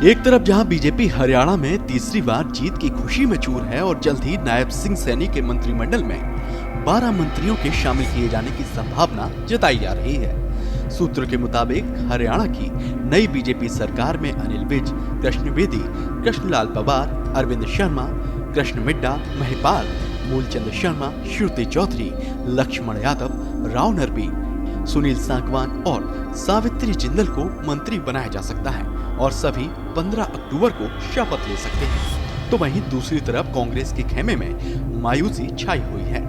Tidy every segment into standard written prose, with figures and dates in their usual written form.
एक तरफ जहां बीजेपी हरियाणा में तीसरी बार जीत की खुशी में चूर है और जल्द ही नायब सिंह सैनी के मंत्रिमंडल में 12 मंत्रियों के शामिल किए जाने की संभावना जताई जा रही है। सूत्रों के मुताबिक हरियाणा की नई बीजेपी सरकार में अनिल विज, कृष्ण बेदी, कृष्णलाल पवार, अरविंद शर्मा, कृष्ण मिड्डा, महिपाल, मूलचंद शर्मा, श्रुति चौधरी, लक्ष्मण यादव, राव नरबी, सुनील सांगवान और सावित्री जिंदल को मंत्री बनाया जा सकता है और सभी 15 अक्टूबर को शपथ ले सकते हैं। तो वहीं दूसरी तरफ कांग्रेस के खेमे में मायूसी छाई हुई है।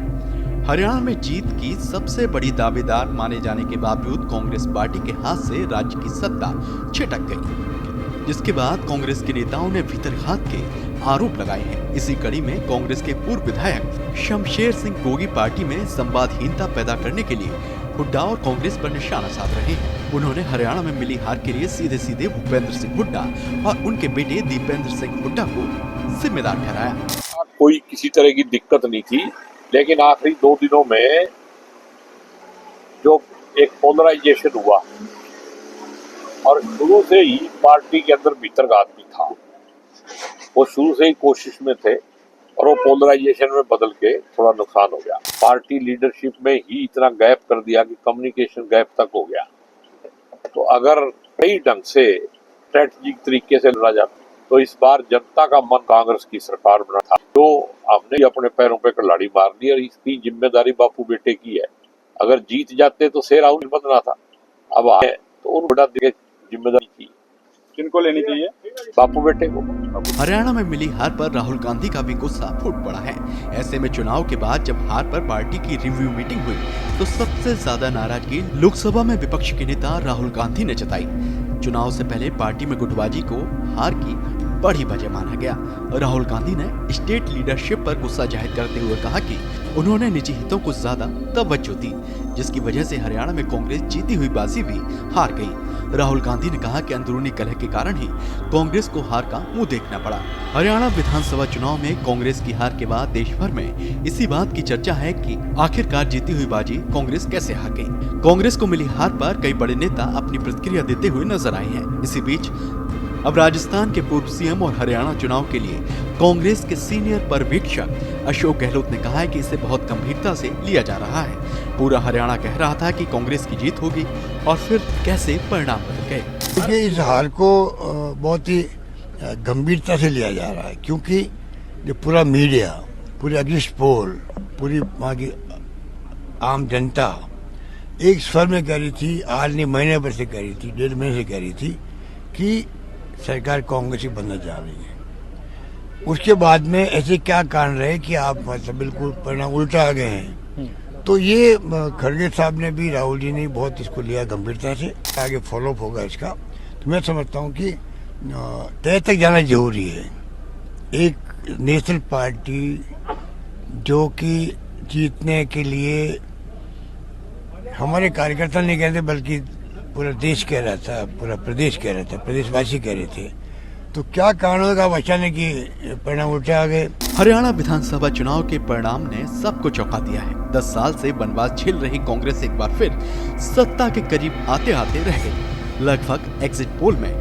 हरियाणा में जीत की सबसे बड़ी दावेदार माने जाने के बावजूद कांग्रेस पार्टी के हाथ से राज्य की सत्ता छिटक गई, जिसके बाद कांग्रेस के नेताओं ने भीतरघात के आरोप लगाए हैं। इसी कड़ी में कांग्रेस के पूर्व विधायक शमशेर सिंह गोगी पार्टी में संवादहीनता पैदा करने के लिए हुड्डा और कांग्रेस पर निशाना साध रहे हैं। उन्होंने हरियाणा में मिली हार के लिए सीधे सीधे भूपेंद्र सिंह हुड्डा और उनके बेटे दीपेंद्र सिंह हुड्डा को जिम्मेदार ठहराया। कोई किसी तरह की दिक्कत नहीं थी, लेकिन आखिरी 2 दिनों में जो एक पोलराइजेशन हुआ और शुरू से ही पार्टी के अंदर भीतरघात भी था, वो शुरू से ही कोशिश में थे और वो पोलराइजेशन में बदल के थोड़ा नुकसान हो गया। पार्टी लीडरशिप में ही इतना गैप कर दिया कि कम्युनिकेशन गैप तक हो गया। तो अगर कई ढंग से स्ट्रेटेजिक तरीके से लड़ा जाता तो इस बार जनता का मन कांग्रेस की सरकार बना था। तो हमने अपने पैरों पे कुल्हाड़ी मार दी और इसकी जिम्मेदारी बापू बेटे की है। अगर जीत जाते तो से राहुल बनना था, अब आए तो उन बड़ा जिम्मेदारी की किनको लेनी चाहिए? बापू बेटे को। हरियाणा में मिली हार पर राहुल गांधी का भी गुस्सा फूट पड़ा है। ऐसे में चुनाव के बाद जब हार पर पार्टी की रिव्यू मीटिंग हुई तो सबसे ज्यादा नाराजगी लोकसभा में विपक्ष के नेता राहुल गांधी ने जताई। चुनाव से पहले पार्टी में गुटबाजी को हार की बड़ी वजह माना गया। राहुल गांधी ने स्टेट लीडरशिप पर गुस्सा जाहिर करते हुए कहा कि उन्होंने निजी हितों को ज्यादा तवज्जो दी, जिसकी वजह से हरियाणा में कांग्रेस जीती हुई बाजी भी हार गई। राहुल गांधी ने कहा कि अंदरूनी कलह के कारण ही कांग्रेस को हार का मुंह देखना पड़ा। हरियाणा विधानसभा चुनाव में कांग्रेस की हार के बाद देश भर में इसी बात की चर्चा है कि आखिरकार जीती हुई बाजी कांग्रेस कैसे हार गई। कांग्रेस को मिली हार पर कई बड़े नेता अपनी प्रतिक्रिया देते हुए नजर आए हैं। इसी बीच अब राजस्थान के पूर्व सीएम और हरियाणा चुनाव के लिए कांग्रेस के सीनियर पर्यवेक्षक अशोक गहलोत ने कहा है कि इसे बहुत गंभीरता से लिया जा रहा है। पूरा हरियाणा कह रहा था कि कांग्रेस की जीत होगी और फिर कैसे परिणाम बदल गए। देखिए, इस हार को बहुत ही गंभीरता से लिया जा रहा है, क्योंकि जो पूरा मीडिया, पूरे एग्जिट पोल, पूरी वहाँ की आम जनता एक स्वर में कह रही थी, आज नहीं महीने भर से कह रही थी, 1.5 महीने से कह रही थी कि सरकार कांग्रेस ही बनने जा रही है। उसके बाद में ऐसे क्या कारण रहे कि आप मतलब बिल्कुल परिणाम उल्टा आ गए हैं। तो ये खड़गे साहब ने भी, राहुल जी ने बहुत इसको लिया गंभीरता से। आगे फॉलोअप होगा इसका। तो मैं समझता हूँ कि तय तक जाना जरूरी है। एक नेशनल पार्टी जो कि जीतने के लिए हमारे कार्यकर्ता नहीं कहते बल्कि पूरा देश कह रहा था, पूरा प्रदेश कह रहा था, प्रदेशवासी कह रहे थे, तो क्या कारण होगा अचानक कि परिणाम उल्टे आ गए। हरियाणा विधानसभा चुनाव के परिणाम ने सबको चौंका दिया है। 10 साल से वनवास झेल रही कांग्रेस एक बार फिर सत्ता के करीब आते आते रह गई। लगभग एग्जिट पोल में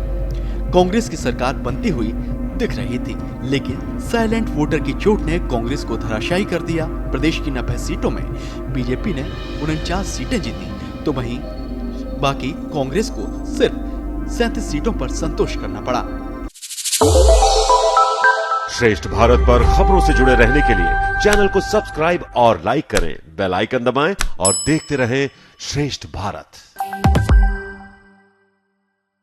कांग्रेस की सरकार बनती हुई दिख रही थी, लेकिन साइलेंट वोटर की चोट ने कांग्रेस को धराशायी कर दिया। प्रदेश की 90 सीटों में बीजेपी ने 49 सीटें जीती, तो वहीं बाकी कांग्रेस को सिर्फ 37 सीटों पर संतोष करना पड़ा। श्रेष्ठ भारत पर खबरों से जुड़े रहने के लिए चैनल को सब्सक्राइब और लाइक करें, बेल आइकन दबाएं और देखते रहें श्रेष्ठ भारत।